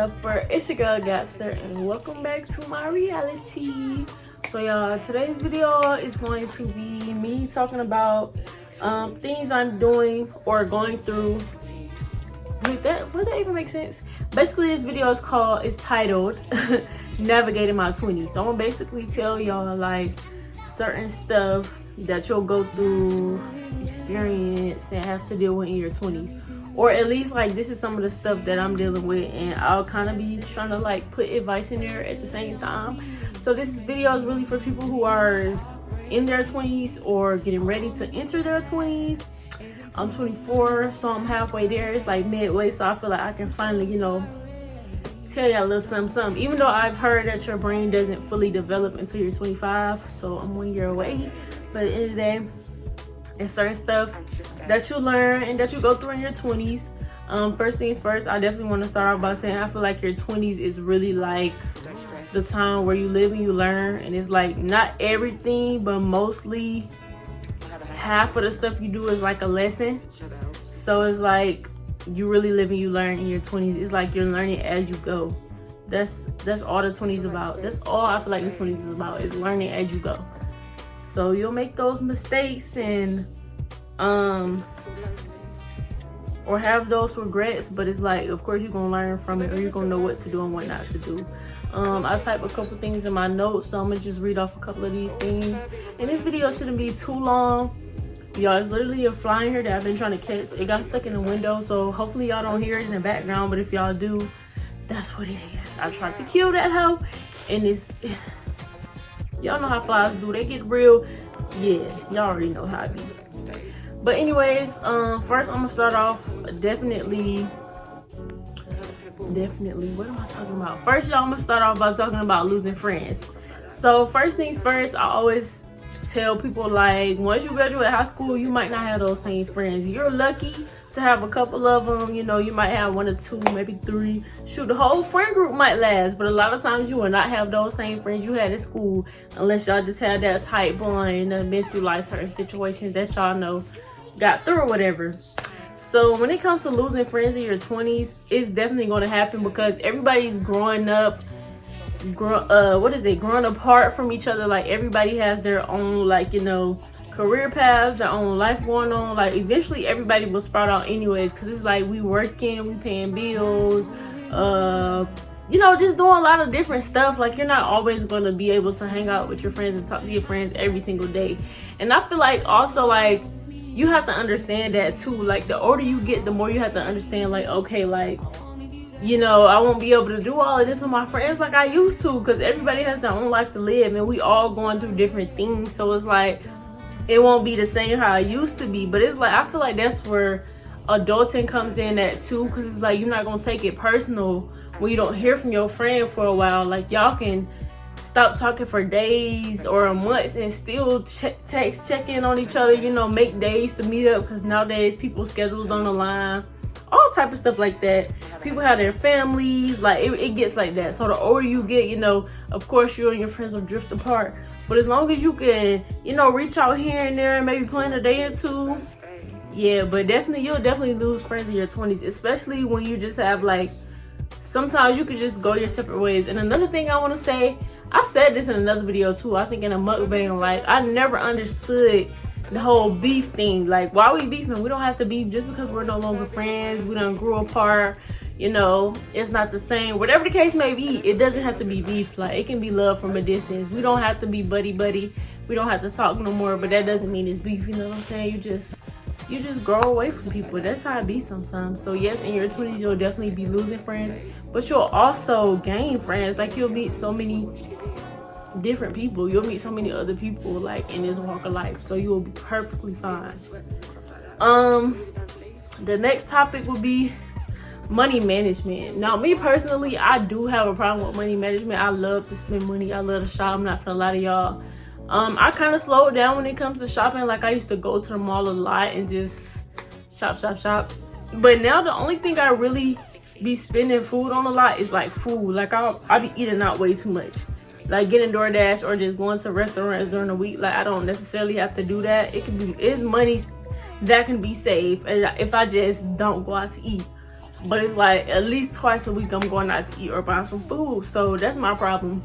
upper? It's your girl Gapster, and welcome back to my reality. So y'all, today's video is going to be me talking about things I'm doing or going through. Would that even make sense? Basically, this video is titled Navigating My 20s. So I'm gonna basically tell y'all like certain stuff that you'll go through, experience, and have to deal with in your 20s. Or at least like this is some of the stuff that I'm dealing with, and I'll kind of be trying to like put advice in there at the same time. So this video is really for people who are in their 20s or getting ready to enter their 20s. I'm 24, so I'm halfway there. It's like midway, so I feel like I can finally, tell y'all a little something. Even though I've heard that your brain doesn't fully develop until you're 25, so I'm 1 year away. But at the end of the day, it's certain stuff that you learn and that you go through in your 20s. First things first, I definitely want to start off by saying I feel like your 20s is really like the time where you live and you learn, and it's like not everything, but mostly half of the stuff you do is like a lesson. So it's like you really live and you learn in your 20s. It's like you're learning as you go. That's all the 20s about. That's all I feel like the 20s is about, is learning as you go. So you'll make those mistakes and or have those regrets, but it's like, of course, you're gonna learn from it, or you're gonna know what to do and what not to do. I typed a couple things in my notes, so I'm gonna just read off a couple of these things. And this video shouldn't be too long. Y'all, it's literally a fly in here that I've been trying to catch. It got stuck in the window, so hopefully y'all don't hear it in the background, but if y'all do, that's what it is. I tried to kill that hoe, and it's y'all know how flies do. They get real. Yeah, y'all already know how it be. But anyways, first I'm gonna start off definitely what am I talking about? First, y'all, I'm gonna start off by talking about losing friends. So first things first, I always tell people, like, once you graduate high school, you might not have those same friends. You're lucky to have a couple of them. You might have one or two, maybe three. Shoot, the whole friend group might last, but a lot of times you will not have those same friends you had in school unless y'all just had that tight bond and been through like certain situations that y'all know got through or whatever. So when it comes to losing friends in your 20s, it's definitely going to happen because everybody's growing up, growing apart from each other. Like, everybody has their own, like, career paths, their own life going on. Like, eventually everybody will sprout out anyways, because it's like we working, we paying bills, just doing a lot of different stuff. Like, you're not always going to be able to hang out with your friends and talk to your friends every single day. And I feel like also, like, you have to understand that too. Like, the older you get, the more you have to understand, like, okay, like, I won't be able to do all of this with my friends like I used to, because everybody has their own life to live and we all going through different things. So it's like it won't be the same how it used to be. But it's like, I feel like that's where adulting comes in at too, because it's like you're not gonna take it personal when you don't hear from your friend for a while. Like, y'all can stop talking for days or months and still check in on each other, make days to meet up, because nowadays people's schedules on the line, all type of stuff like that. People have their families, like it gets like that. So the older you get, of course you and your friends will drift apart, but as long as you can, reach out here and there and maybe plan a day or two, yeah. But you'll definitely lose friends in your 20s, especially when you just have, like, sometimes you could just go your separate ways. And another thing I want to say, I said this in another video too, I think in a mukbang, like, I never understood the whole beef thing. Like, why we beefing? We don't have to beef just because we're no longer friends. We done grew apart. It's not the same. Whatever the case may be, it doesn't have to be beef. Like, it can be love from a distance. We don't have to be buddy. We don't have to talk no more, but that doesn't mean it's beef. You know what I'm saying? You just grow away from people. That's how it be sometimes. So yes, in your 20s, you'll definitely be losing friends, but you'll also gain friends. Like, you'll meet so many different people. You'll meet so many other people, like, in this walk of life. So you will be perfectly fine. The next topic will be money management. Now, me personally, I do have a problem with money management. I love to spend money. I love to shop. I'm not for a lot of y'all. I kind of slowed down when it comes to shopping. Like, I used to go to the mall a lot and just shop. But now the only thing I really be spending food on a lot is like food. Like, I be eating out way too much. Like, getting DoorDash or just going to restaurants during the week. Like, I don't necessarily have to do that. It's money that can be saved if I just don't go out to eat. but it's like at least twice a week I'm going out to eat or buy some food. So that's my problem.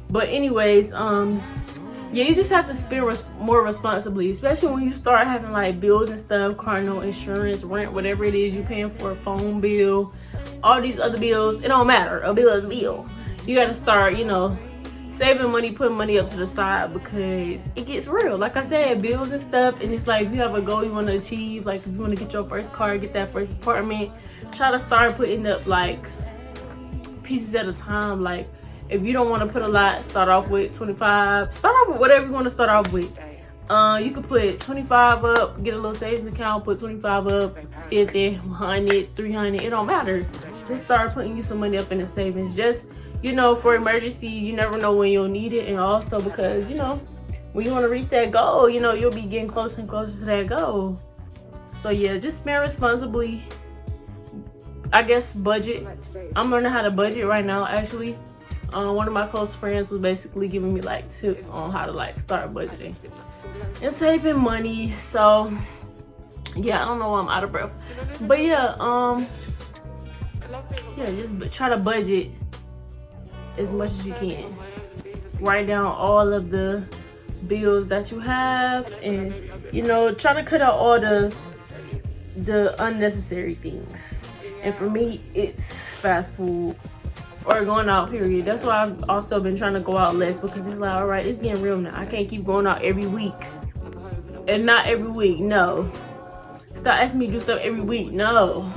But anyways, yeah, you just have to spend more responsibly, especially when you start having like bills and stuff, car note, insurance, rent, whatever it is you're paying for, a phone bill, all these other bills. It don't matter. A bill is a bill. You got to start, saving money, putting money up to the side, because it gets real. Like I said, bills and stuff, and it's like if you have a goal you want to achieve, like if you want to get your first car, get that first apartment, try to start putting up like pieces at a time. Like if you don't want to put a lot, start off with 25. Start off with whatever you want to start off with. You could put 25 up, get a little savings account, put 25 up, 50, 100, 300. It don't matter. Just start putting you some money up in the savings. Just for emergency, you never know when you'll need it, and also because when you want to reach that goal, you'll be getting closer and closer to that goal. So yeah, just spend responsibly. I guess budget. I'm learning how to budget right now, actually. One of my close friends was basically giving me like tips on how to like start budgeting and saving money. So yeah, I don't know why I'm out of breath, but yeah, just try to budget as much as you can. Write down all of the bills that you have, and try to cut out all the unnecessary things. And for me, it's fast food or going out, period. That's why I've also been trying to go out less, because it's like, all right, it's getting real now. I can't keep going out every week. And not every week, no. Stop asking me to do stuff every week, no.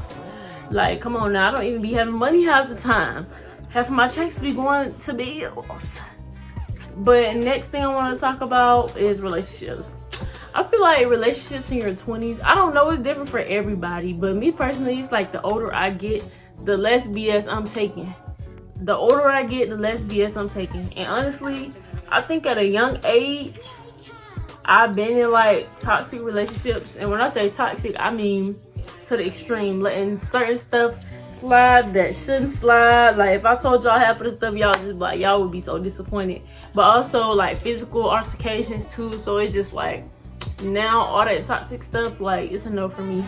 Like, come on now, I don't even be having money half the time. Half of my checks be going to bills. But next thing I want to talk about is relationships. I feel like relationships in your 20s, I don't know, it's different for everybody, but me personally, it's like the older I get, the less BS I'm taking. The older I get, the less BS I'm taking. And honestly, I think at a young age, I've been in like toxic relationships. And when I say toxic, I mean to the extreme, letting certain stuff slide that shouldn't slide. Like if I told y'all half of the stuff, y'all just like, y'all would be so disappointed. But also like physical altercations too. So it's just like, now all that toxic stuff, like it's a no for me.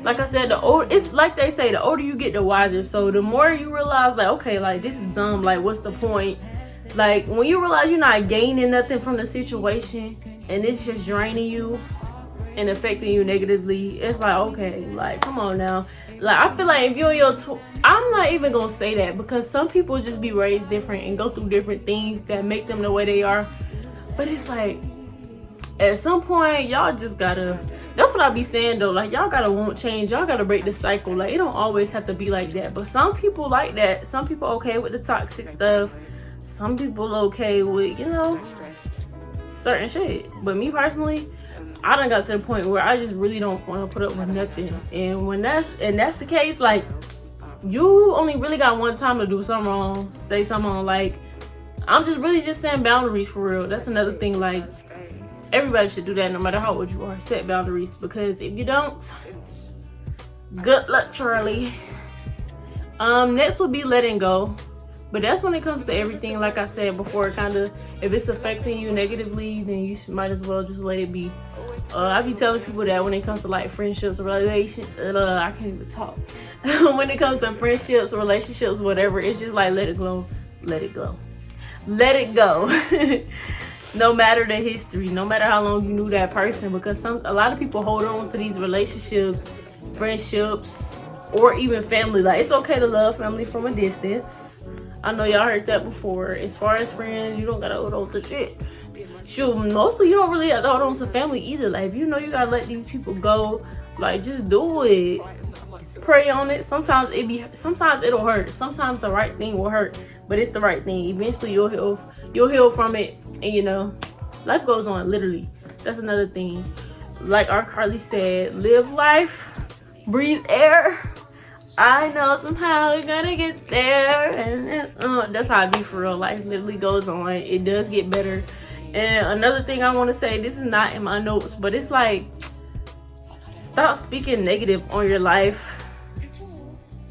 Like I said, it's like they say, the older you get, the wiser. So the more you realize, like, okay, like this is dumb, like what's the point? Like when you realize you're not gaining nothing from the situation and it's just draining you and affecting you negatively, it's like, okay, like come on now. Like I feel like if you're in your I'm not even gonna say that, because some people just be raised different and go through different things that make them the way they are. But it's like at some point y'all just gotta, that's what I be saying though, like y'all gotta want change, y'all gotta break the cycle. Like it don't always have to be like that, but some people like that. Some people okay with the toxic stuff, some people okay with certain shit. But me personally, I done got to the point where I just really don't want to put up with nothing. And when that's the case, like you only really got one time to do something wrong, say something wrong. Like I'm just really just saying boundaries for real. That's another thing. Like everybody should do that, no matter how old you are. Set boundaries, because if you don't, good luck, Charlie. Next will be letting go. But that's when it comes to everything. Like I said before, kind of if it's affecting you negatively, then you might as well just let it be. I be telling people that when it comes to like friendships, relations, I can't even talk. When it comes to friendships, relationships, whatever, it's just like let it go, let it go, let it go. No matter the history, no matter how long you knew that person, because a lot of people hold on to these relationships, friendships, or even family. Like it's okay to love family from a distance. I know y'all heard that before. As far as friends, you don't gotta hold on to shit. Shoot, mostly you don't really have to hold on to family either. Like if you know you gotta let these people go, like just do it. Pray on it. Sometimes it'll hurt. Sometimes the right thing will hurt, but it's the right thing. Eventually you'll heal from it, and life goes on, literally. That's another thing. Like R. Carly said, live life, breathe air. I know somehow we're gonna get there, and that's how I be for real. Life literally goes on. It does get better. And another thing I want to say, this is not in my notes, but it's like, stop speaking negative on your life.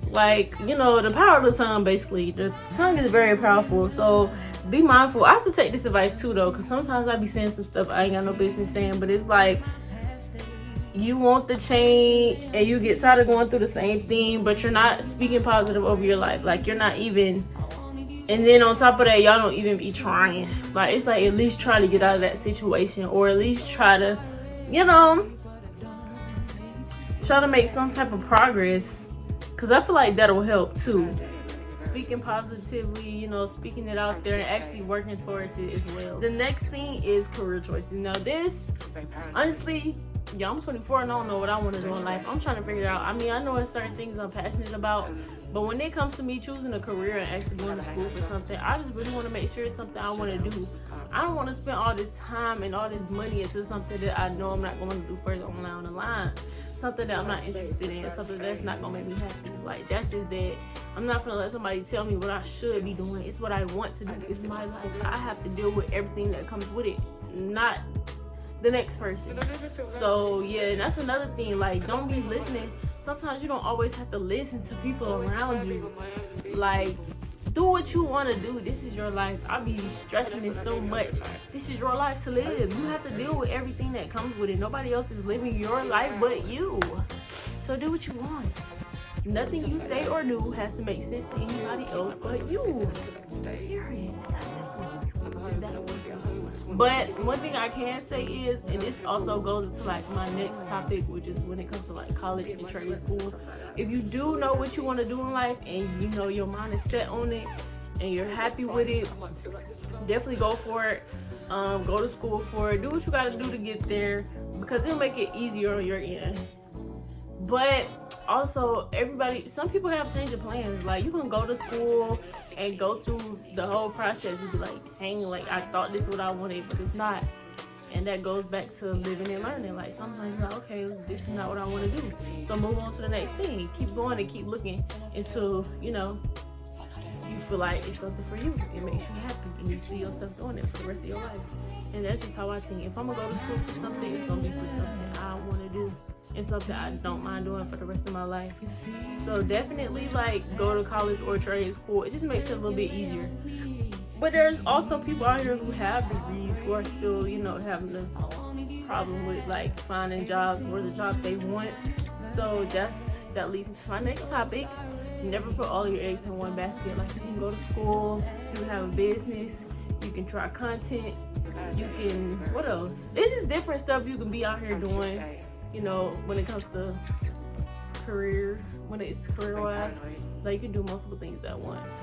Like, the power of the tongue, basically. The tongue is very powerful, so be mindful. I have to take this advice too, though, because sometimes I be saying some stuff I ain't got no business saying, but it's like, you want the change and you get tired of going through the same thing, but you're not speaking positive over your life. Like, you're not even, and then on top of that, y'all don't even be trying. Like, it's like, at least try to get out of that situation, or at least try to, you know, try to make some type of progress, because I feel like that'll help too. Speaking positively, you know, speaking it out there and actually working towards it as well. The next thing is career choices. Now this, honestly, yeah, I'm 24 and I don't know what I want to do in life. I'm trying to figure it out. I mean, I know there's certain things I'm passionate about, but when it comes to me choosing a career and actually going to school for something, I just really want to make sure it's something I want to do. I don't want to spend all this time and all this money into something that I know I'm not going to do further on down the line. Something that I'm not interested in, something that's not gonna make me happy. Like, that's just that. I'm not gonna let somebody tell me what I should be doing. It's what I want to do. It's my life. I have to deal with everything that comes with it, not the next person. So yeah, and that's another thing. Like, don't be listening. Sometimes you don't always have to listen to people around you. Like, do what you want to do. This is your life. I be stressing this so much. This is your life to live. You have to deal with everything that comes with it. Nobody else is living your life but you. So do what you want. Nothing you say or do has to make sense to anybody else but you. Period. That's simple. But one thing I can say is, and this also goes into like my next topic, which is when it comes to like college and trade school. If you do know what you want to do in life and you know your mind is set on it and you're happy with it, definitely go for it. Go to school for it. Do what you got to do to get there, because it'll make it easier on your end. But also, some people have changed of plans. Like, you can go to school and go through the whole process and be like, dang, like, I thought this is what I wanted, but it's not. And that goes back to living and learning. Like, sometimes you're like, okay, this is not what I want to do. So move on to the next thing. Keep going and keep looking until, you know, you feel like it's something for you. It makes you happy and you see yourself doing it for the rest of your life. And that's just how I think. If I'm going to go to school for something, it's going to be for something I want to do. It's something I don't mind doing for the rest of my life. So definitely, like, go to college or trade school. It just makes it a little bit easier. But there's also people out here who have degrees who are still, you know, having the problem with like finding jobs or the job they want. So that leads into my next topic. Never put all your eggs in one basket. Like, you can go to school, you can have a business, you can try content, you can, what else? It's just different stuff you can be out here doing. You know, when it comes to career, when it's career-wise, like, you can do multiple things at once.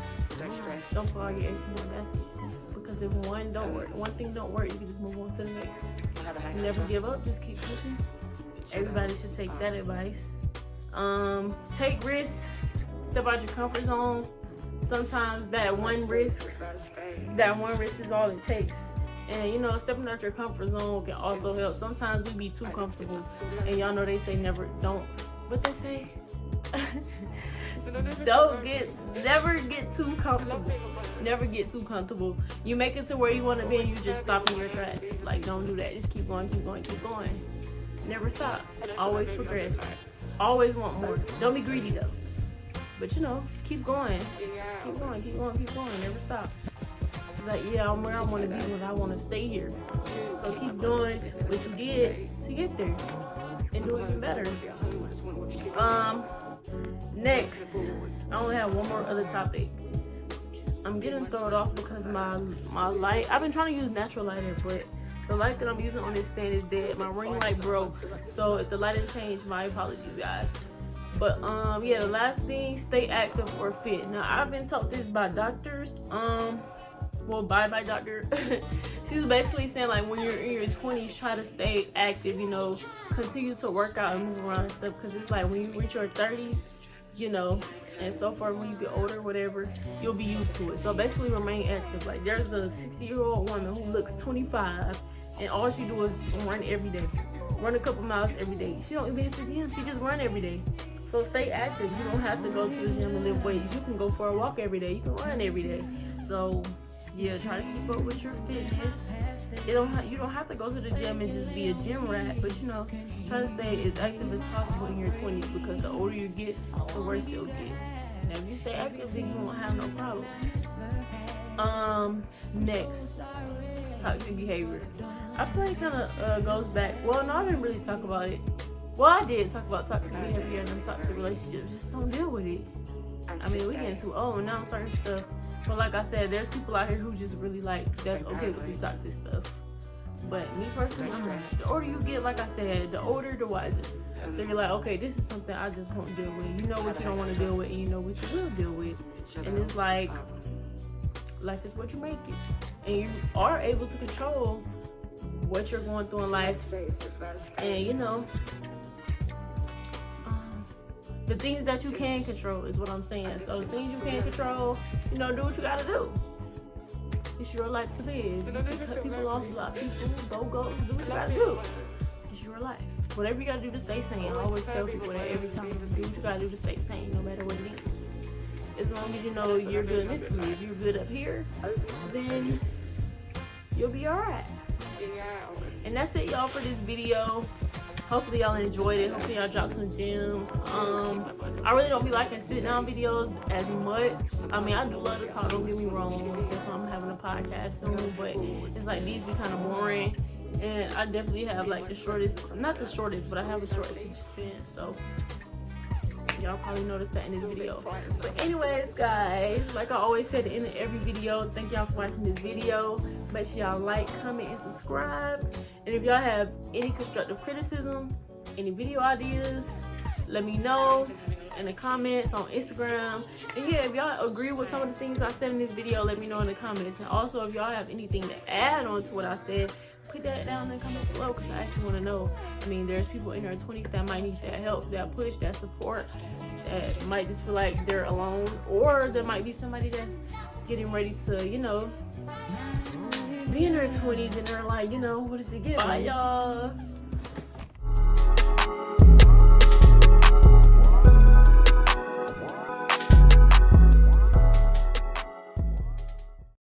Don't put all your eggs in one basket, because if one thing don't work, you can just move on to the next. Never give up, just keep pushing. Everybody should take that advice. Take risks, step out your comfort zone. Sometimes that one risk is all it takes. And, you know, stepping out your comfort zone can also help. Sometimes we be too comfortable. And y'all know they say never get too comfortable. Never get too comfortable. You make it to where you want to be and you just stop in your tracks. Like, don't do that. Just keep going, keep going, keep going. Never stop. Always progress. Always want more. Don't be greedy though. But, you know, keep going. Keep going, keep going, keep going. Never stop. It's like, yeah, I'm where I want to be when I want to stay here. So keep doing what you did to get there and do even better. Next, I only have one more other topic. I'm getting thrown off because my light, I've been trying to use natural lighting, but the light that I'm using on this stand is dead. My ring light broke. So if the lighting changed, my apologies, guys. But yeah, the last thing, stay active or fit. Now, I've been taught this by doctors. By my doctor. She was basically saying, like, when you're in your 20s, try to stay active, you know, continue to work out and move around and stuff, because it's like when you reach your 30s, you know, and so far when you get older, whatever, you'll be used to it. So basically remain active. Like, there's a 60-year-old woman who looks 25 and all she do is run every day, run a couple miles every day. She don't even hit the gym, she just run every day. So stay active. You don't have to go to the gym and lift weights. You can go for a walk every day. You can run every day. So yeah, try to keep up with your fitness. You don't have to go to the gym and just be a gym rat, but, you know, try to stay as active as possible in your 20s, because the older you get, the worse it'll get. Now, if you stay active, then you won't have no problems. Next, toxic behavior. I feel like it kind of goes back. Well, no, I didn't really talk about it Well, I did talk about toxic behavior and toxic relationships. Just don't deal with it. I mean, we getting too old now, certain stuff. But like I said, there's people out here who just really like, that's okay with the toxic stuff. But me personally, the older you get, like I said, the older, the wiser. So you're like, okay, this is something I just won't deal with. You know what you don't want to deal with, and you know what you will deal with. And it's like, life is what you make it. And you are able to control what you're going through in life. And you know, the things that you can control is what I'm saying. So the things you can't control, you know, do what you gotta do. It's your life to live. You can cut people off, block people, go, do what you gotta do. It's your life. Whatever you gotta do to stay sane. I always tell people that every time. Do what you gotta do to stay sane, no matter what it is. As long as you know you're good mentally. If you're good up here, then you'll be alright. And that's it, y'all, for this video. Hopefully y'all enjoyed it. Hopefully y'all dropped some gems. I really don't be liking sit down videos as much. I mean, I do love to talk, don't get me wrong. That's why I'm having a podcast soon. But it's like these be kind of boring. And I definitely have like the shortest, not the shortest, but I have a short attention span. So y'all probably noticed that in this video. But anyways, guys, like I always say at the end of every video, thank y'all for watching this video. Make sure y'all like, comment, and subscribe. And if y'all have any constructive criticism, any video ideas, let me know in the comments on Instagram. And yeah, if y'all agree with some of the things I said in this video, let me know in the comments. And also, if y'all have anything to add on to what I said, put that down in the comments below, because I actually want to know. I mean, there's people in their 20s that might need that help, that push, that support, that might just feel like they're alone, or there might be somebody that's getting ready to, you know, be in their 20s and they're like, you know, what is it getting? Bye, y'all.